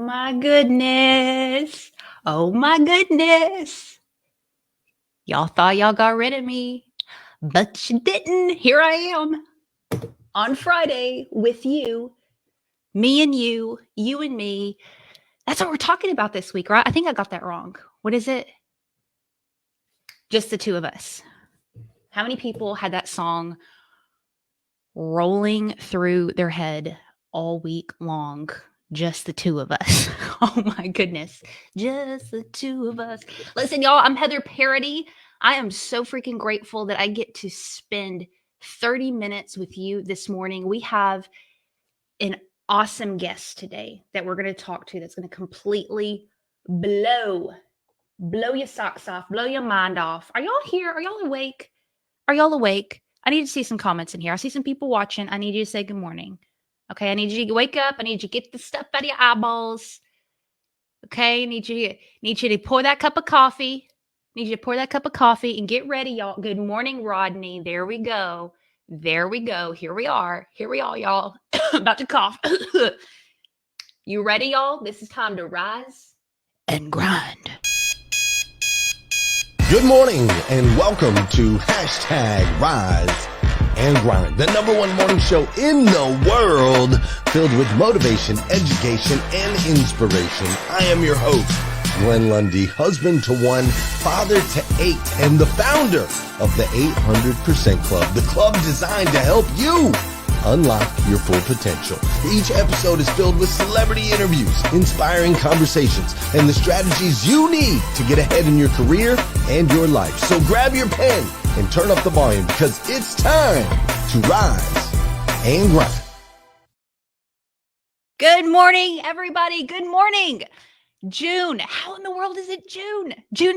my goodness. Oh my goodness. Y'all thought y'all got rid of me, but you didn't. Here I am on Friday with you, me and you and me. That's what we're talking about this week, right? I think I got that wrong. What is it? Just the two of us. How many people had that song rolling through their head all week long? Just the two of us. Oh my goodness. Just the two of us. Listen, y'all, I'm Heather Parady. I am so freaking grateful that I get to spend 30 minutes with you this morning. We have an awesome guest today that we're going to talk to that's going to completely blow your socks off, blow your mind off. Are y'all here? Are y'all awake? Are y'all awake? I need to see some comments in here. I see some people watching. I need you to say good morning. Okay, I need you to wake up. I need you to get the stuff out of your eyeballs. Okay, I need you to pour that cup of coffee. Need you to pour that cup of coffee and get ready, y'all. Good morning, Rodney. There we go. There we go. Here we are. Here we are, y'all. About to cough. You ready, y'all? This is time to rise and grind. Good morning and welcome to #Rise and Grind, the #1 morning show in the world filled with motivation, education, and inspiration. I am your host, Glenn Lundy, husband to 1, father to 8, and the founder of the 800% Club, the club designed to help you unlock your full potential. Each episode is filled with celebrity interviews, inspiring conversations, and the strategies you need to get ahead in your career and your life. So grab your pen and turn up the volume because it's time to rise and grind. Good morning, everybody. Good morning. June. How in the world is it June? June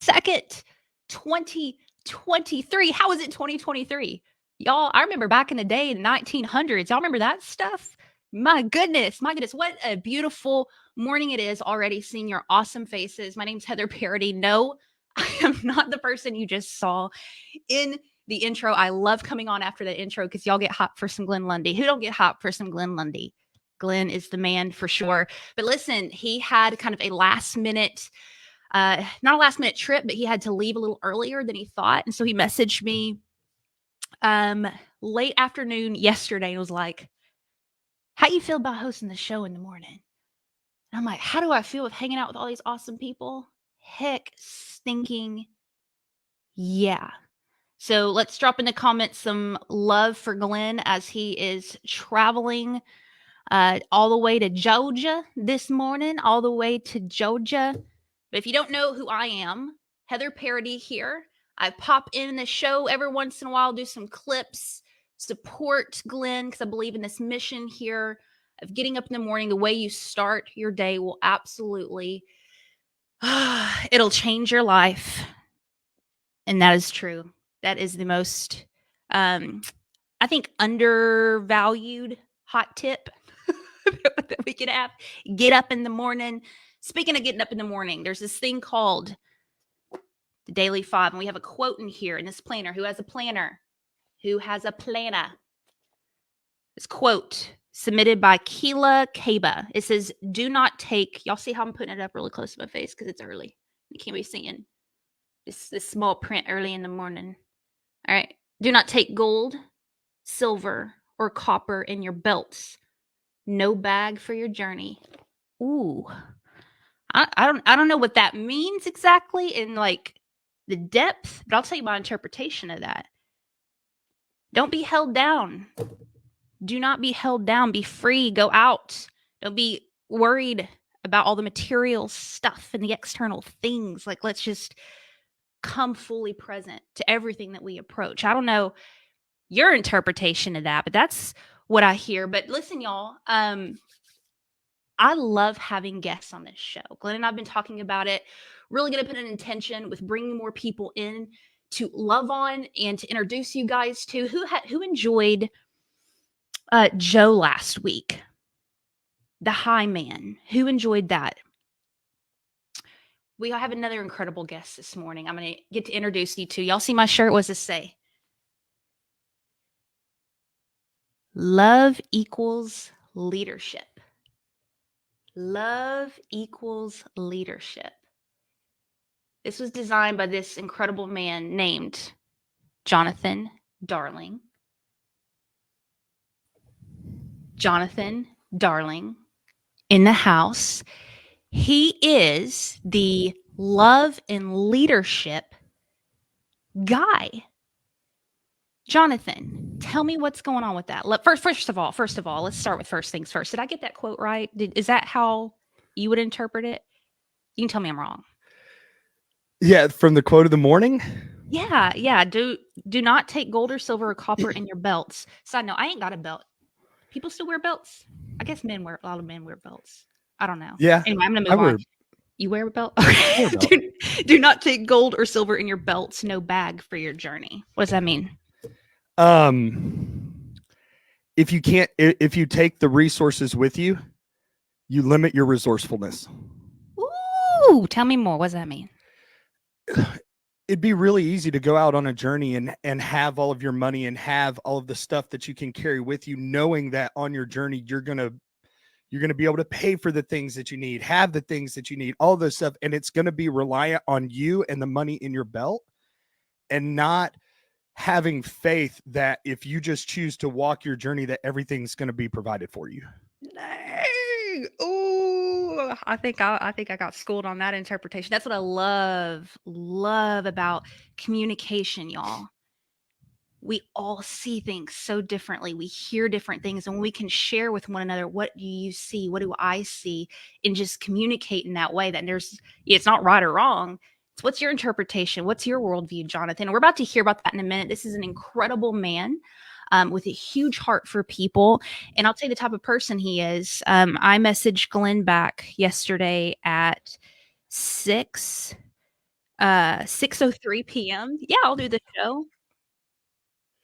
2nd, 2023. How is it 2023? Y'all, I remember back in the day in the 1900s. Y'all remember that stuff? My goodness. What a beautiful morning it is already seeing your awesome faces. My name's Heather Parady. No, I am not the person you just saw in the intro. I love coming on after the intro because y'all get hot for some Glenn Lundy. Who don't get hot for some Glenn Lundy? Glenn is the man for sure. But listen, he had kind of a last minute not a last minute trip, but he had to leave a little earlier than he thought. And so he messaged me late afternoon yesterday and was like, how you feel about hosting the show in the morning? And I'm like, how do I feel with hanging out with all these awesome people? Heck, stinking yeah. So let's drop in the comments some love for Glenn as he is traveling all the way to Georgia this morning, all the way to Georgia. But if you don't know who I am, Heather Parady here. I pop in the show every once in a while, do some clips, support Glenn, because I believe in this mission here of getting up in the morning. The way you start your day will absolutely, it'll change your life. And that is true. That is the most, I think, undervalued hot tip that we could have. Get up in the morning. Speaking of getting up in the morning, there's this thing called the Daily 5, and we have a quote in here in this planner. Who has a planner? Who has a planner? This quote submitted by Keela Kaba. It says, do not take, y'all see how I'm putting it up really close to my face because it's early. You can't be seeing this small print early in the morning. All right. Do not take gold, silver, or copper in your belts. No bag for your journey. Ooh. I don't know what that means exactly in like the depth, but I'll tell you my interpretation of that. Don't be held down. Do not be held down. Be free. Go out. Don't be worried about all the material stuff and the external things. Like, let's just come fully present to everything that we approach. I don't know your interpretation of that, but that's what I hear. But listen, y'all, I love having guests on this show. Glenn and I have been talking about it. Really going to put an intention with bringing more people in to love on and to introduce you guys to who enjoyed Joe last week, the High Man. Who enjoyed that? We have another incredible guest this morning. I'm going to get to introduce you to. Y'all see my shirt? What does this say? Love equals leadership. Love equals leadership. This was designed by this incredible man named Jonathan Darling. Jonathan Darling in the house. He is the love and leadership guy. Jonathan, tell me what's going on with that. First of all, let's start with first things first. Did I get that quote right? Is that how you would interpret it? You can tell me I'm wrong. Yeah, from the quote of the morning? Yeah. Do not take gold or silver or copper in your belts. Side note, I ain't got a belt. People still wear belts? I guess a lot of men wear belts. I don't know. Yeah. Anyway, I'm going to move on. You wear a belt? I wear a belt. Do not take gold or silver in your belts, no bag for your journey. What does that mean? If you take the resources with you, you limit your resourcefulness. Ooh, tell me more. What does that mean? It'd be really easy to go out on a journey and have all of your money and have all of the stuff that you can carry with you, knowing that on your journey, you're going to be able to pay for the things that you need, have the things that you need, all this stuff. And it's going to be reliant on you and the money in your belt, and not having faith that if you just choose to walk your journey, that everything's going to be provided for you. Dang. Ooh, I think I got schooled on that interpretation. That's what I love about communication, y'all. We all see things so differently. We hear different things, and we can share with one another. What do you see? What do I see? And just communicate in that way. That it's not right or wrong. It's what's your interpretation? What's your worldview, Jonathan? And we're about to hear about that in a minute. This is an incredible man with a huge heart for people. And I'll tell you the type of person he is. I messaged Glenn back yesterday at 6:03 p.m. Yeah, I'll do the show.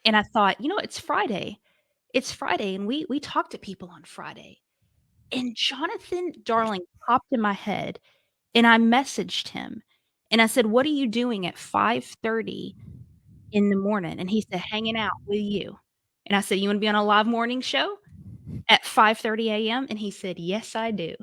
And I thought, it's Friday. It's Friday, and we talk to people on Friday. And Jonathan Darling popped in my head, and I messaged him. And I said, what are you doing at 5:30 in the morning? And he said, hanging out with you. And I said, you want to be on a live morning show at 5:30 a.m.? And he said, yes, I do.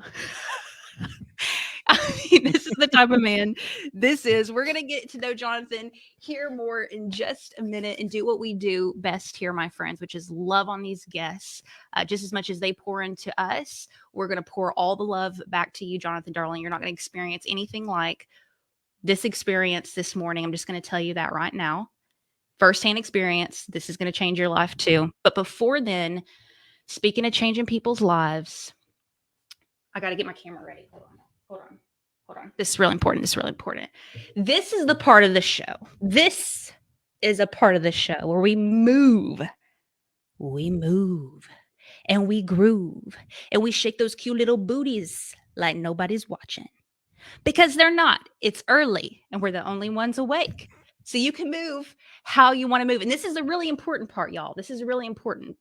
I mean, this is the type of man this is. We're going to get to know Jonathan, hear more in just a minute, and do what we do best here, my friends, which is love on these guests. Just as much as they pour into us, we're going to pour all the love back to you, Jonathan Darling. You're not going to experience anything like this experience this morning. I'm just going to tell you that right now. Firsthand experience. This is going to change your life too. But before then, speaking of changing people's lives, I got to get my camera ready. Hold on. This is really important. This is the part of the show. This is a part of the show where we move. And we groove. And we shake those cute little booties like nobody's watching. Because they're not. It's early, and we're the only ones awake. So you can move how you want to move. And this is a really important part, y'all. This is really important.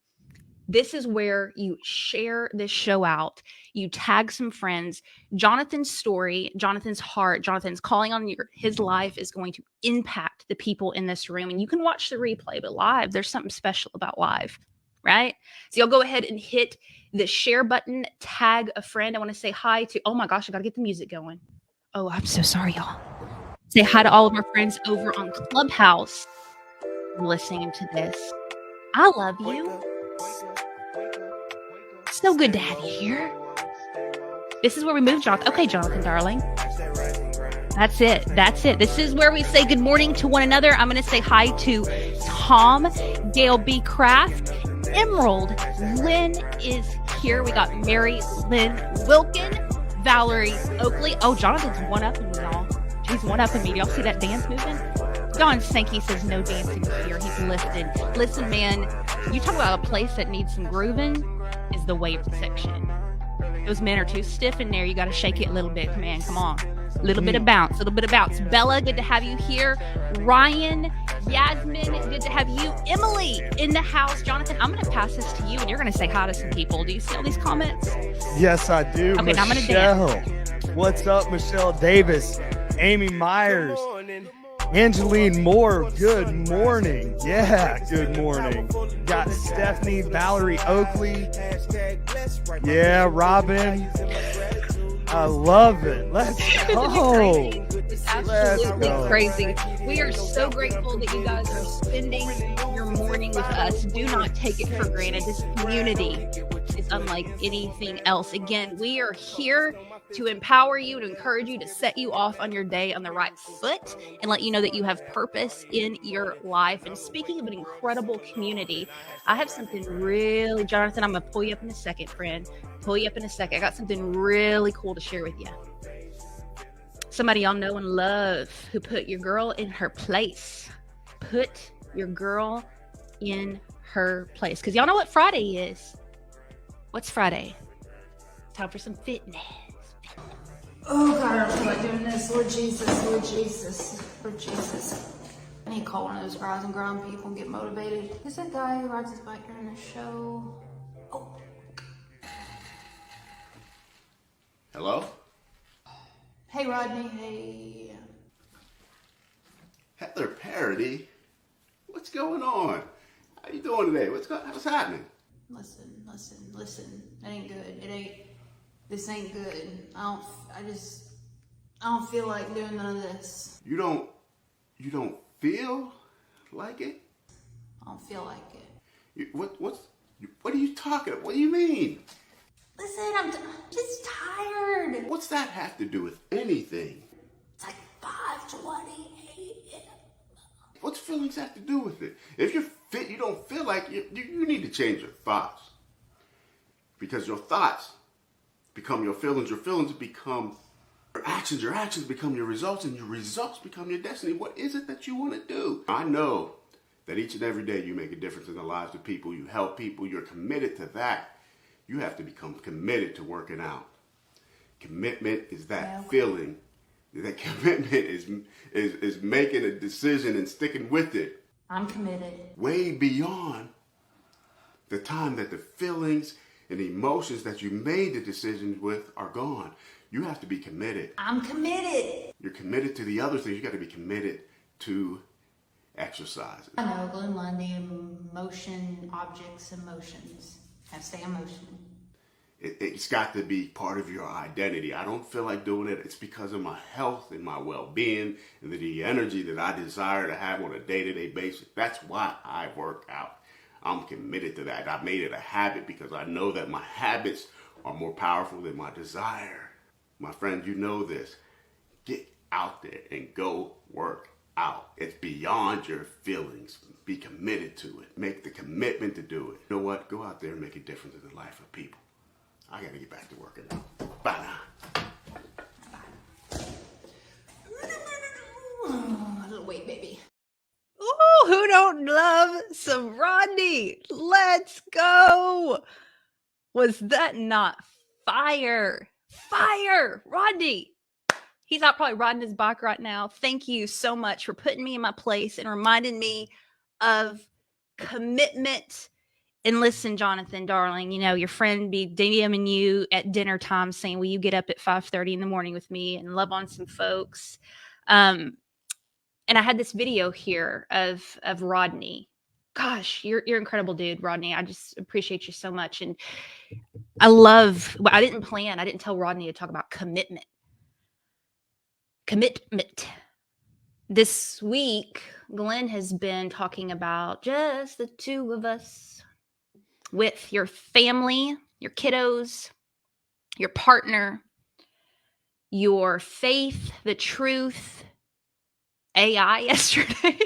This is where you share this show out. You tag some friends. Jonathan's story, Jonathan's heart, Jonathan's calling on his life is going to impact the people in this room. And you can watch the replay, but live, there's something special about live, right? So you'll go ahead and hit the share button, tag a friend. I want to say hi to, oh my gosh, I got to get the music going. Oh, I'm so sorry, y'all. Say hi to all of our friends over on Clubhouse listening to this. I love you. So good to have you here. This is where we move, Jonathan. Okay, Jonathan, darling. That's it. This is where we say good morning to one another. I'm going to say hi to Tom, Gail B. Craft, Emerald. Lynn is here. We got Mary Lynn Wilkin, Valerie Oakley. Oh, Jonathan's one up in me, y'all. He's one up in me. Y'all see that dance moving? Don Sankey says no dancing here. He's lifted. Listen, man, you talk about a place that needs some grooving is the wave section. Those men are too stiff in there. You got to shake it a little bit, man. Come on. A little bit of bounce. Bella, good to have you here. Ryan, Yasmin, good to have you. Emily in the house. Jonathan, I'm going to pass this to you, and you're going to say hi to some people. Do you see all these comments? Yes, I do. Okay, now I'm going to dance. What's up, Michelle Davis? Amy Myers. Angeline Moore, good morning. Yeah, good morning. Got Stephanie, Valerie Oakley. Yeah, Robin. I love it. Let's go. It's absolutely crazy. We are so grateful that you guys are spending your morning with us. Do not take it for granted. This community is unlike anything else. Again, we are here to empower you, to encourage you, to set you off on your day on the right foot and let you know that you have purpose in your life. And speaking of an incredible community, I have something really, Jonathan, I'm going to pull you up in a second, friend. Pull you up in a second. I got something really cool to share with you. Somebody y'all know and love who put your girl in her place. Put your girl in her place. Because y'all know what Friday is. What's Friday? Time for some fitness. Oh God, I don't feel like doing this. Lord Jesus, Lord Jesus, Lord Jesus. I need to call one of those rise and grind people and get motivated. Who's that guy who rides his bike during the show? Oh. Hello? Hey Rodney, hey. Heather Parady? What's going on? How you doing today? What's happening? Listen. It ain't good. This ain't good. I don't feel like doing none of this. You don't feel like it? I don't feel like it. What are you talking? What do you mean? Listen, I'm just tired. What's that have to do with anything? It's like 5:20 a.m. What's feelings have to do with it? If you're fit, you don't feel like you need to change your thoughts. Because your thoughts become your feelings become your actions become your results, and your results become your destiny. What is it that you want to do? I know that each and every day you make a difference in the lives of people, you help people, you're committed to that. You have to become committed to working out. Commitment is that feeling. That commitment is making a decision and sticking with it. I'm committed. Way beyond the time that the feelings and the emotions that you made the decisions with are gone. You have to be committed. I'm committed. You're committed to the other things. You got to be committed to exercise. I know, Lundy, motion, objects, emotions. I stay in motion. It's got to be part of your identity. I don't feel like doing it. It's because of my health and my well-being and the energy that I desire to have on a day-to-day basis. That's why I work out. I'm committed to that. I made it a habit because I know that my habits are more powerful than my desire. My friend, you know this. Get out there and go work out. It's beyond your feelings. Be committed to it. Make the commitment to do it. You know what? Go out there and make a difference in the life of people. I gotta get back to working out. Bye now. Oh, little weight, baby. Ooh, who don't love some Rodney? Let's go. Was that not fire? Fire, Rodney. He's out probably riding his bike right now. Thank you so much for putting me in my place and reminding me of commitment. And listen, Jonathan, darling, you know, your friend be DMing you at dinner time saying, will you get up at 5:30 in the morning with me and love on some folks? And I had this video here of Rodney. Gosh, you're incredible, dude, Rodney. I just appreciate you so much. And I didn't tell Rodney to talk about commitment. Commitment. This week, Glenn has been talking about just the two of us with your family, your kiddos, your partner, your faith, the truth, AI yesterday.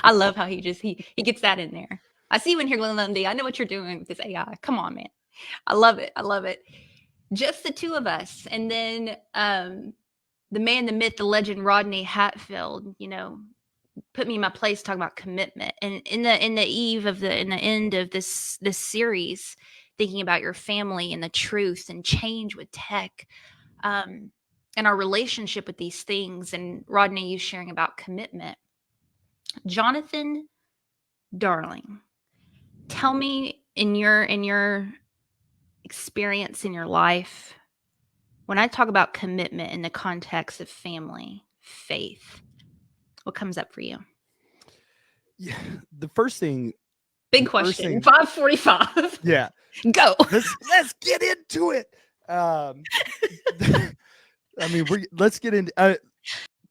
I love how he gets that in there. I see you in here, Glenn Lundy. I know what you're doing with this AI. Come on, man. I love it. Just the two of us. And then the man, the myth, the legend, Rodney Hatfield, you know, put me in my place talking about commitment. And in the end of this series, thinking about your family and the truth and change with tech, and our relationship with these things, and Rodney, you sharing about commitment. Jonathan, darling, tell me in your experience in your life, when I talk about commitment in the context of family, faith. What comes up for you? Yeah, the first thing. Big question. 5:45. Yeah, go. Let's get into it. I mean, let's get into.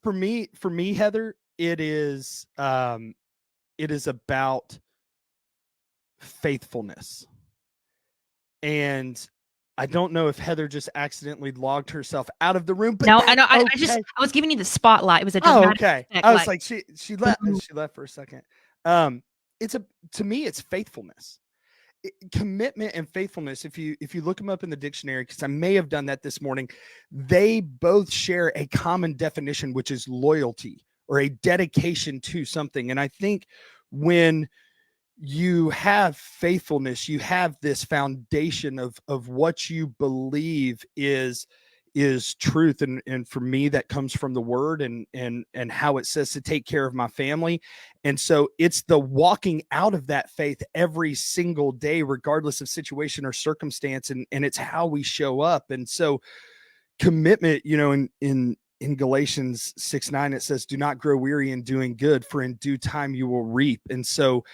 For me, Heather, it is about faithfulness. And I don't know if Heather just accidentally logged herself out of the room. But no, I know. I was giving you the spotlight. It was a dramatic okay. effect, I was like she left. boom. She left for a second. To me, it's faithfulness. Commitment and faithfulness. If you look them up in the dictionary, because I may have done that this morning, they both share a common definition, which is loyalty or a dedication to something. And I think when you have faithfulness, you have this foundation of what you believe is truth. And for me, that comes from the word and how it says to take care of my family. And so it's the walking out of that faith every single day, regardless of situation or circumstance. And it's how we show up. And so commitment, in Galatians 6:9, it says, do not grow weary in doing good, for in due time you will reap. And so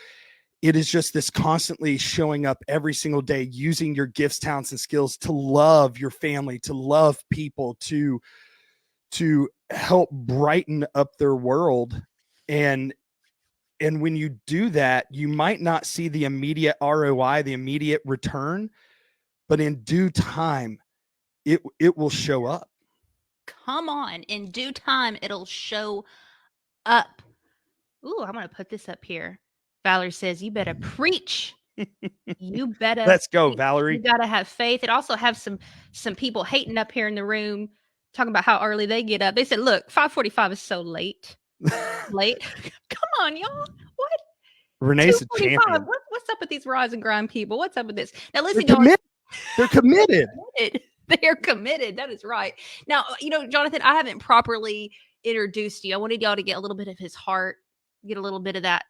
it is just this constantly showing up every single day, using your gifts, talents, and skills to love your family, to love people, to help brighten up their world. And when you do that, you might not see the immediate ROI, the immediate return, but in due time, it will show up. Come on. In due time, it'll show up. Ooh, I'm going to put this up here. Valerie says, you better preach. You better. Let's go, Valerie. You got to have faith. It also have some people hating up here in the room, talking about how early they get up. They said, look, 5:45 is so late. Late. Come on, y'all. What? Renee's a champion. What's up with these rise and grind people? What's up with this? Now, listen, They're committed. They're committed. That is right. Now, Jonathan, I haven't properly introduced you. I wanted y'all to get a little bit of his heart, get a little bit of that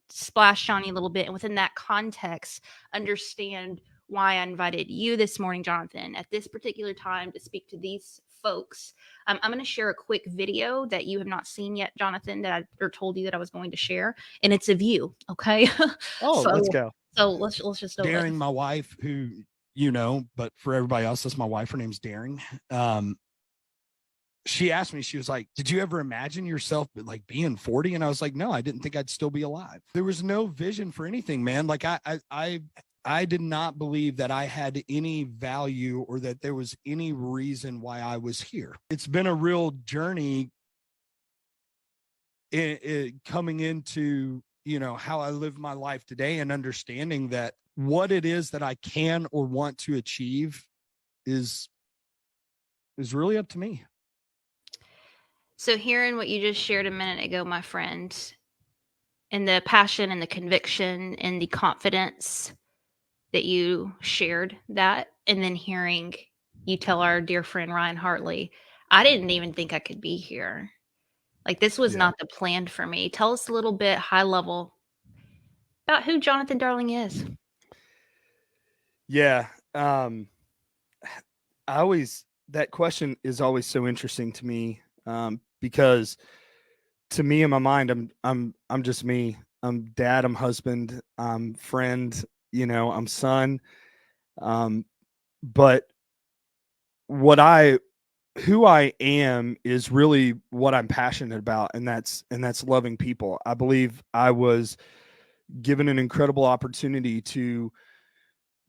splash on you a little bit. And within that context, understand why I invited you this morning, Jonathan, at this particular time to speak to these folks. I'm going to share a quick video that you have not seen yet, Jonathan, or told you that I was going to share. And it's of you. Okay. Oh, let's go. So let's just Daring, my wife, who, but for everybody else, that's my wife. Her name's Daring. She asked me, she was like, did you ever imagine yourself like being 40? And I was like, no, I didn't think I'd still be alive. There was no vision for anything, man. Like I did not believe that I had any value or that there was any reason why I was here. It's been a real journey coming into, how I live my life today and understanding that what it is that I can or want to achieve is really up to me. So hearing what you just shared a minute ago, my friend, and the passion and the conviction and the confidence that you shared that, and then hearing you tell our dear friend Ryan Hartley, I didn't even think I could be here. Like this was not the plan for me. Tell us a little bit high level about who Jonathan Darling is. Yeah. That question is always so interesting to me. Because to me, in my mind, I'm just me. I'm dad, I'm husband, I'm friend, I'm son. But who I am is really what I'm passionate about. And that's loving people. I believe I was given an incredible opportunity to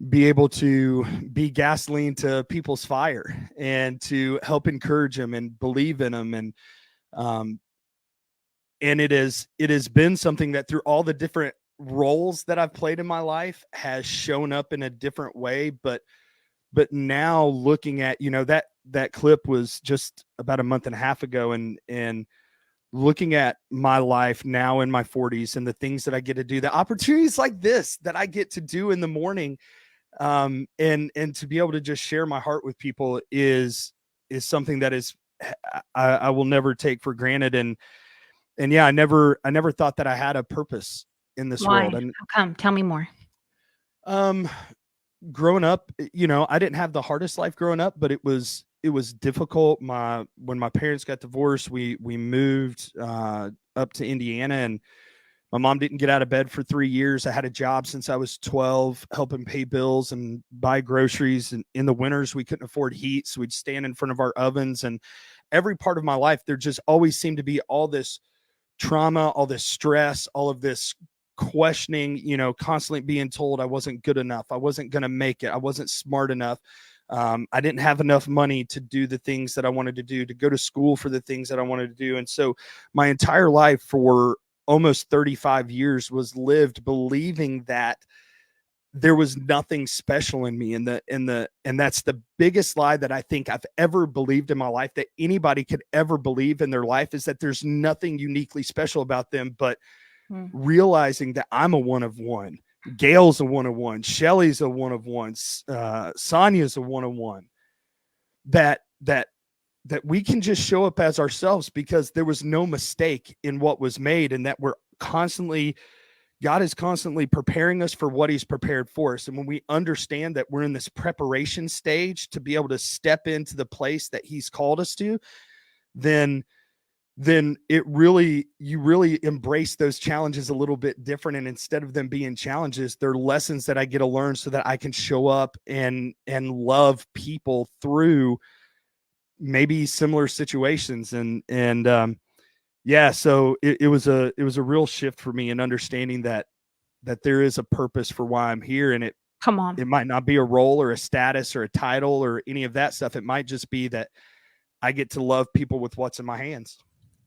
be able to be gasoline to people's fire and to help encourage them and believe in them. And it has been something that through all the different roles that I've played in my life has shown up in a different way. But now looking at, that clip was just about a month and a half ago, and looking at my life now in my 40s and the things that I get to do, the opportunities like this that I get to do in the morning, and to be able to just share my heart with people is something that is, I will never take for granted. And yeah, I never thought that I had a purpose in this world. And how come? Tell me more. Growing up, I didn't have the hardest life growing up, but it was was difficult. When my parents got divorced, we moved up to Indiana, and my mom didn't get out of bed for 3 years. I had a job since I was 12, helping pay bills and buy groceries. And in the winters, we couldn't afford heat, so we'd stand in front of our ovens. And every part of my life, there just always seemed to be all this trauma, all this stress, all of this questioning, constantly being told I wasn't good enough. I wasn't going to make it. I wasn't smart enough. I didn't have enough money to do the things that I wanted to do, to go to school for the things that I wanted to do. And so my entire life for almost 35 years was lived believing that there was nothing special in me. And that's the biggest lie that I think I've ever believed in my life, that anybody could ever believe in their life, is that there's nothing uniquely special about them. But realizing that I'm a one of one, Gail's a one of one, Shelly's a one of one, Sonia's a one of one, that we can just show up as ourselves, because there was no mistake in what was made, and that God is constantly preparing us for what he's prepared for us. And when we understand that we're in this preparation stage to be able to step into the place that he's called us to, then you really embrace those challenges a little bit different. And instead of them being challenges, they're lessons that I get to learn so that I can show up and love people through maybe similar situations. So it was a real shift for me in understanding that there is a purpose for why I'm here. And it might not be a role or a status or a title or any of that stuff. It might just be that I get to love people with what's in my hands.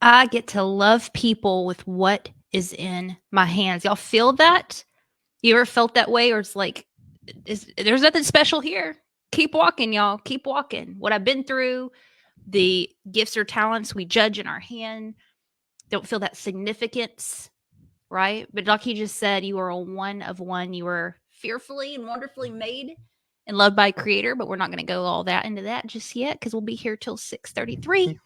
I get to love people with what is in my hands. Y'all feel that? You ever felt that way? Or it's like, there's nothing special here. Keep walking, y'all. Keep walking. What I've been through, the gifts or talents we judge in our hand, don't feel that significance, right? But like he just said, you are a one of one. You were fearfully and wonderfully made and loved by Creator. But we're not going to go all that into that just yet, because we'll be here till 6:33.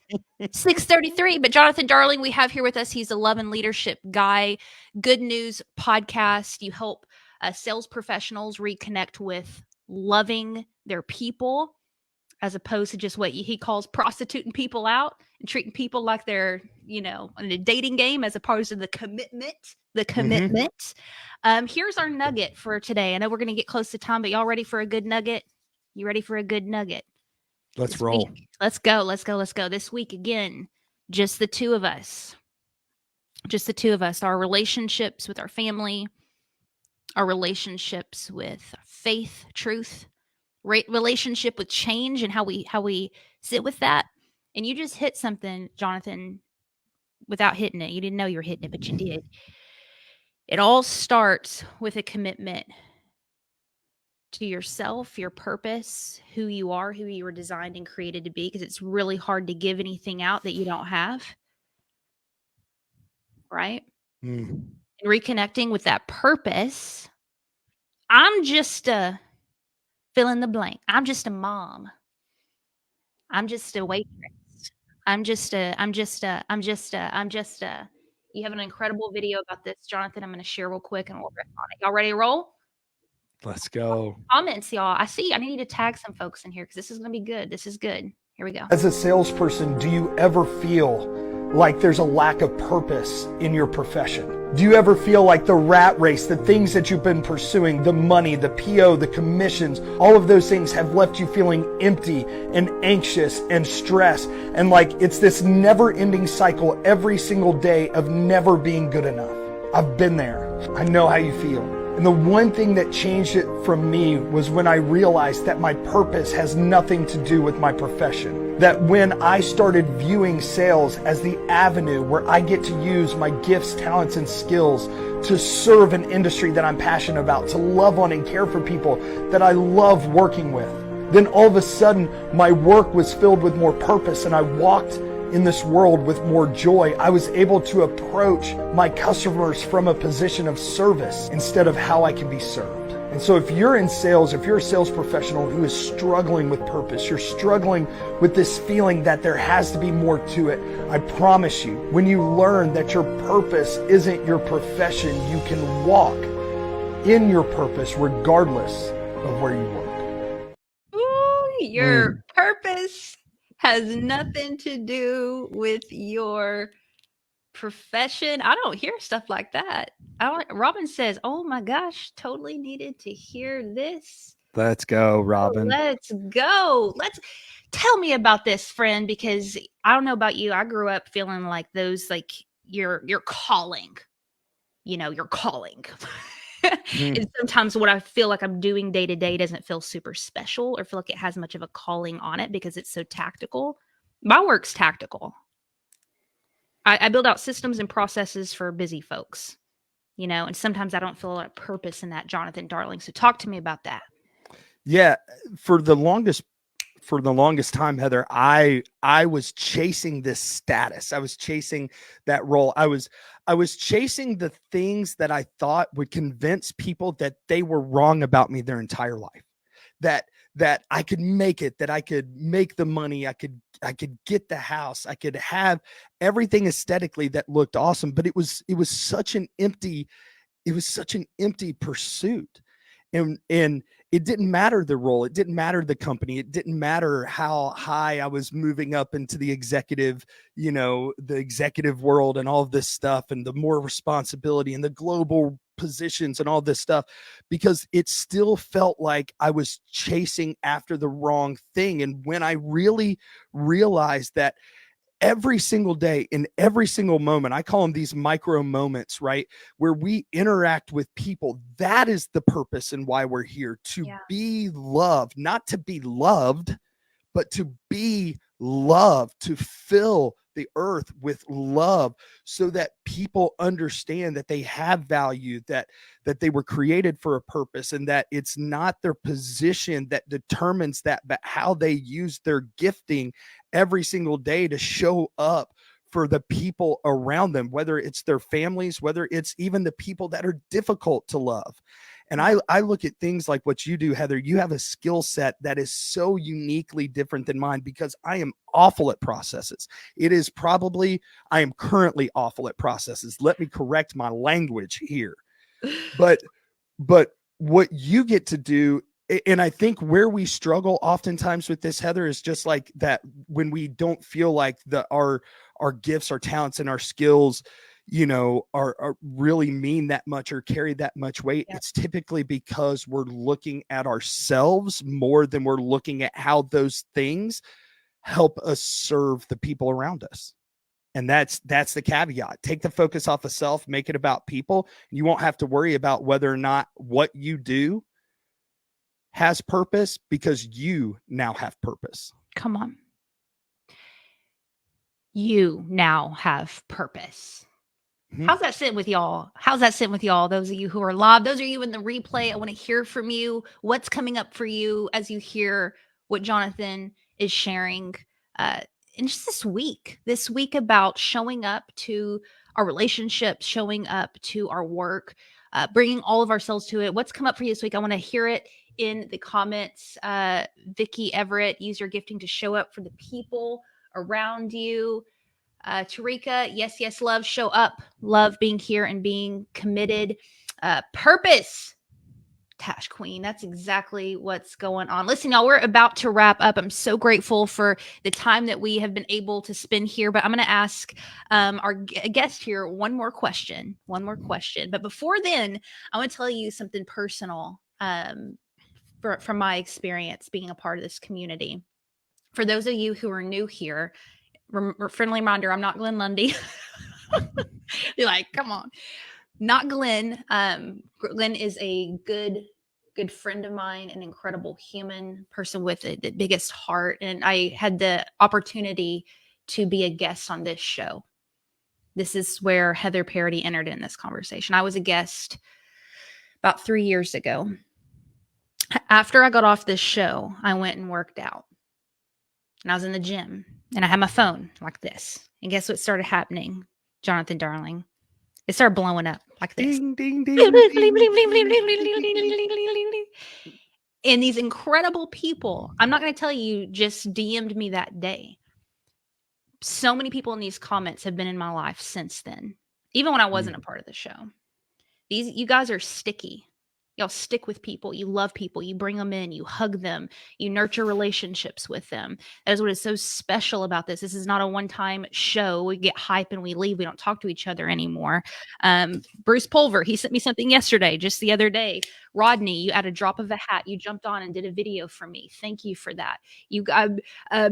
6:33. But Jonathan Darling, we have here with us. He's a love and leadership guy. Good News podcast. You help sales professionals reconnect with loving their people, as opposed to just what he calls prostituting people out and treating people like they're, in a dating game, as opposed to the commitment. Here's our nugget for today. I know we're going to get close to time, but y'all ready for a good nugget? You ready for a good nugget? Let's roll. Let's go. This week, again, just the two of us. Our relationships with our family, our relationships with faith, truth, relationship with change, and how we sit with that. And you just hit something, Jonathan, without hitting it. You didn't know you were hitting it, but you did. It all starts with a commitment to yourself, your purpose, who you are, who you were designed and created to be, because it's really hard to give anything out that you don't have. Right? And reconnecting with that purpose. I'm just fill in the blank. I'm just a mom. I'm just a waitress. You have an incredible video about this, Jonathan. I'm going to share real quick and we'll riff on it. Y'all ready to roll? Let's go. Comments, y'all. I need to tag some folks in here because this is going to be good. This is good. Here we go. As a salesperson, do you ever feel like there's a lack of purpose in your profession? Do you ever feel like the rat race, the things that you've been pursuing, the money, the PO, the commissions, all of those things have left you feeling empty and anxious and stressed, and like it's this never-ending cycle every single day of never being good enough? I've been there. I know how you feel. And the one thing that changed it from me was when I realized that my purpose has nothing to do with my profession. That when I started viewing sales as the avenue where I get to use my gifts, talents, and skills to serve an industry that I'm passionate about, to love on and care for people that I love working with, then all of a sudden my work was filled with more purpose and I walked in this world with more joy. I was able to approach my customers from a position of service instead of how I can be served. And so if you're in sales, if you're a sales professional who is struggling with purpose, you're struggling with this feeling that there has to be more to it, I promise you, when you learn that your purpose isn't your profession, you can walk in your purpose regardless of where you work. Your purpose has nothing to do with your profession. I don't hear stuff like that. Robin says, "Oh my gosh, totally needed to hear this." Let's go, Robin. Let's go. Let's tell me about this, friend, because I don't know about you. I grew up feeling like those, like your calling. Your calling. And sometimes what I feel like I'm doing day to day doesn't feel super special or feel like it has much of a calling on it because it's so tactical. My work's tactical. I build out systems and processes for busy folks, and sometimes I don't feel a lot of purpose in that, Jonathan Darling. So talk to me about that. Yeah, for the longest time, Heather, I was chasing this status. I was chasing that role. I was chasing the things that I thought would convince people that they were wrong about me their entire life. That I could make it, that I could make the money, I could get the house, I could have everything aesthetically that looked awesome, but it was such an empty pursuit. And it didn't matter the role, it didn't matter the company, it didn't matter how high I was moving up into the executive world and all of this stuff, and the more responsibility and the global positions and all this stuff, because it still felt like I was chasing after the wrong thing. And when I really realized that every single day, in every single moment, I call them these micro moments, right? Where we interact with people. That is the purpose and why we're here, to be loved, not to be loved, but to be loved, to fill the earth with love, so that people understand that they have value, that they were created for a purpose, and that it's not their position that determines that, but how they use their gifting every single day to show up for the people around them, whether it's their families, whether it's even the people that are difficult to love. And I look at things like what you do, Heather. You have a skill set that is so uniquely different than mine, because I am awful at processes. I am currently awful at processes. Let me correct my language here. But what you get to do, and I think where we struggle oftentimes with this, Heather, is just like that, when we don't feel like our gifts, our talents, and our skills, are really mean that much or carry that much weight. It's typically because we're looking at ourselves more than we're looking at how those things help us serve the people around us. And that's the caveat. Take the focus off of self, make it about people. You won't have to worry about whether or not what you do has purpose, because you now have purpose. Come on. You now have purpose. How's that sitting with y'all? Those of you who are live, those of you in the replay, I want to hear from you. What's coming up for you as you hear what Jonathan is sharing in just this week about showing up to our relationships, showing up to our work, bringing all of ourselves to it. What's come up for you this week? I want to hear it in the comments. Vicky Everett, use your gifting to show up for the people around you. Tarika, yes, love, show up, love being here and being committed. Purpose, Tash Queen, that's exactly what's going on. Listen, y'all, we're about to wrap up. I'm so grateful for the time that we have been able to spend here, but I'm going to ask our guest here one more question. But before then, I want to tell you something personal from my experience being a part of this community. For those of you who are new here, friendly reminder, I'm not Glenn Lundy. You're like, come on. Not Glenn. Glenn is a good friend of mine, an incredible human person with the biggest heart. And I had the opportunity to be a guest on this show. This is where Heather Parady entered in this conversation. I was a guest about 3 years ago. After I got off this show, I went and worked out. And I was in the gym. And I had my phone like this. And guess what started happening, Jonathan Darling? It started blowing up like this. Ding, ding, ding. And these incredible people, I'm not going to tell you, just DM'd me that day. So many people in these comments have been in my life since then, even when I wasn't a part of the show. You guys are sticky. Y'all stick with people. You love people. You bring them in. You hug them. You nurture relationships with them. That is what is so special about this. This is not a one-time show. We get hype and we leave. We don't talk to each other anymore. Bruce Pulver, he sent me something yesterday, just the other day. Rodney, you at a drop of a hat, you jumped on and did a video for me. Thank you for that. You,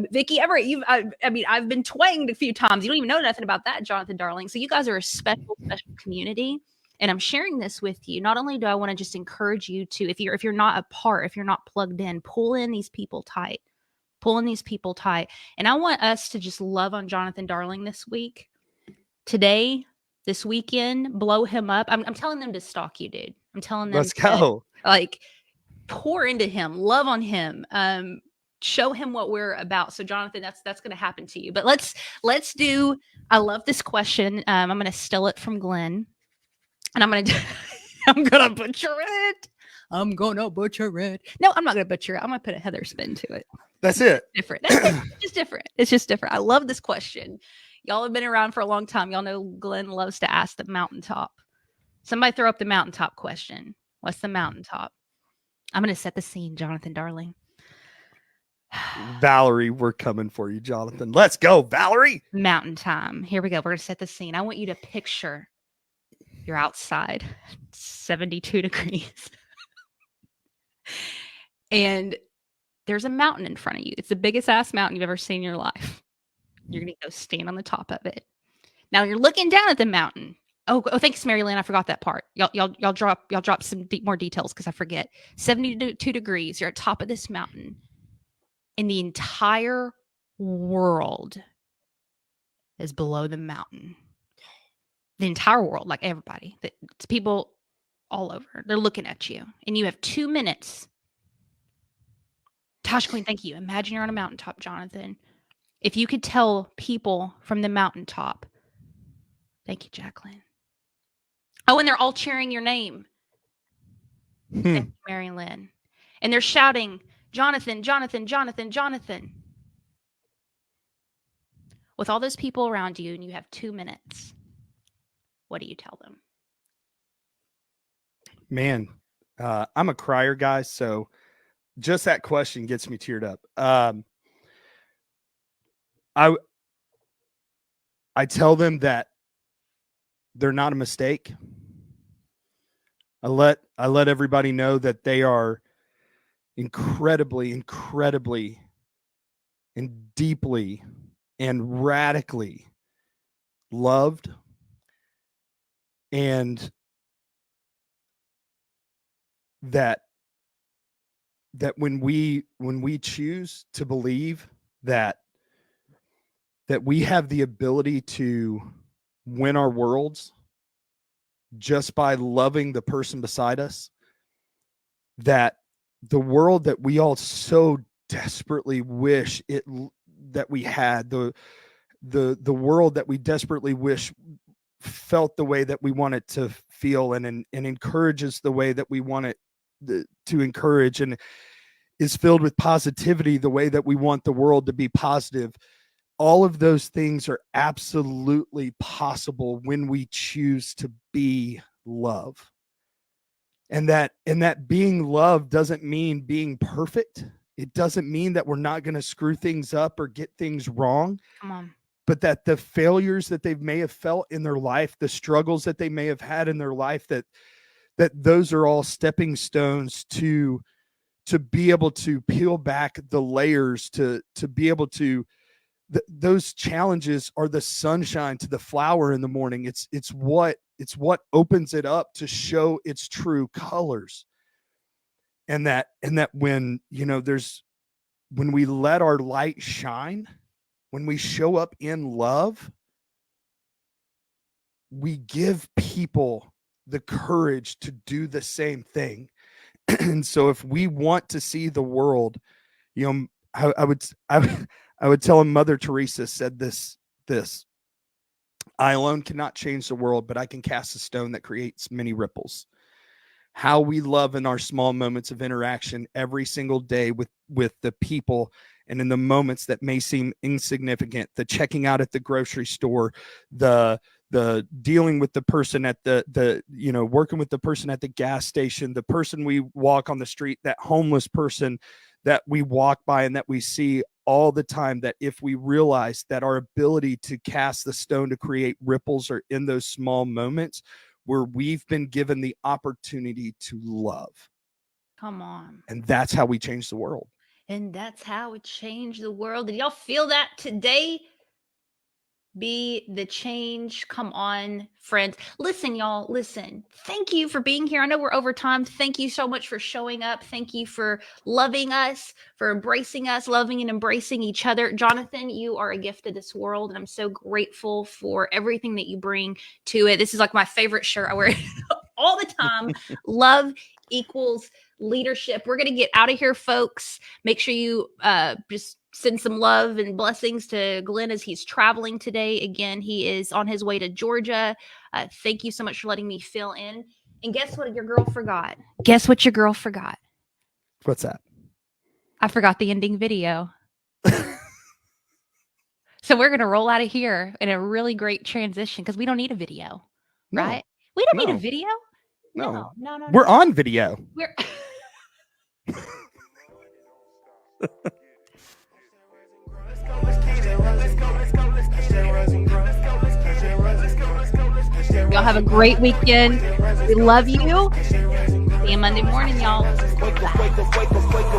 Vicky Everett, I've been twanged a few times. You don't even know nothing about that, Jonathan Darling. So you guys are a special, special community. And I'm sharing this with you. Not only do I want to just encourage you to, if you're not a part, if you're not plugged in, pull in these people tight. Pull in these people tight. And I want us to just love on Jonathan Darling this week. Today, this weekend, blow him up. I'm telling them to stalk you, dude. I'm telling them Let's go. like pour into him, love on him. Show him what we're about. So Jonathan, that's going to happen to you. But let's do, I love this question. I'm going to steal it from Glenn. And I'm gonna butcher it. I'm gonna butcher it. No, I'm not gonna butcher it. I'm gonna put a Heather spin to it. That's it. Different. It's just different. It's just different. I love this question. Y'all have been around for a long time. Y'all know Glenn loves to ask the mountaintop. Somebody throw up the mountaintop question. What's the mountaintop? I'm gonna set the scene, Jonathan Darling. Valerie, we're coming for you, Jonathan. Let's go, Valerie. Mountain time. Here we go. We're gonna set the scene. I want you to picture you're outside, 72 degrees. And there's a mountain in front of you. It's the biggest ass mountain you've ever seen in your life. You're going to go stand on the top of it. Now you're looking down at the mountain. Oh, thanks, Mary Lynn. I forgot that part. Y'all drop some more details because I forget. 72 degrees. You're at top of this mountain. And the entire world is below the mountain. The entire world, like everybody, it's people all over. They're looking at you, and you have 2 minutes. Tosh Queen, thank you. Imagine you're on a mountaintop, Jonathan. If you could tell people from the mountaintop, thank you, Jacqueline. Oh, and they're all cheering your name. Thank you, Mary Lynn. And they're shouting, Jonathan, Jonathan, Jonathan, Jonathan. With all those people around you, and you have 2 minutes. What do you tell them? Man, I'm a crier, guys. So just that question gets me teared up. I tell them that they're not a mistake. I let everybody know that they are incredibly, incredibly, and deeply and radically loved. And that when we choose to believe that we have the ability to win our worlds just by loving the person beside us, that the world that we all so desperately wish that we had, the world that we desperately wish felt the way that we want it to feel, and encourages the way that we want it to encourage, and is filled with positivity the way that we want the world to be positive. All of those things are absolutely possible when we choose to be love. And that being love doesn't mean being perfect. It doesn't mean that we're not going to screw things up or get things wrong. Come on. But that the failures that they may have felt in their life, the struggles that they may have had in their life, that those are all stepping stones to be able to peel back the layers, to be able to, those challenges are the sunshine to the flower in the morning. It's what opens it up to show its true colors. And that when, when we let our light shine, when we show up in love, we give people the courage to do the same thing. And so if we want to see the world, I would tell him Mother Teresa said this, I alone cannot change the world, but I can cast a stone that creates many ripples. How we love in our small moments of interaction every single day with the people, and in the moments that may seem insignificant, the checking out at the grocery store, the the dealing with the person at the working with the person at the gas station, the person we walk on the street, that homeless person that we walk by and that we see all the time, that if we realize that our ability to cast the stone to create ripples are in those small moments where we've been given the opportunity to love. Come on. And that's how we change the world. And that's how it changed the world. Did y'all feel that today? Be the change. Come on, friends. Listen, y'all, listen. Thank you for being here. I know we're over time. Thank you so much for showing up. Thank you for loving us, for embracing us, loving and embracing each other. Jonathan, you are a gift to this world, and I'm so grateful for everything that you bring to it. This is like my favorite shirt. I wear it all the time. Love equals leadership. We're going to get out of here, folks. Make sure you just send some love and blessings to Glenn as he's traveling today. Again, he is on his way to Georgia. Thank you so much for letting me fill in. And guess what your girl forgot? Guess what your girl forgot? What's that? I forgot the ending video. So we're going to roll out of here in a really great transition because we don't need a video, right? We don't need a video. No. No. We're on video. We're Y'all have a great weekend. We love you. See you Monday morning, y'all. Bye.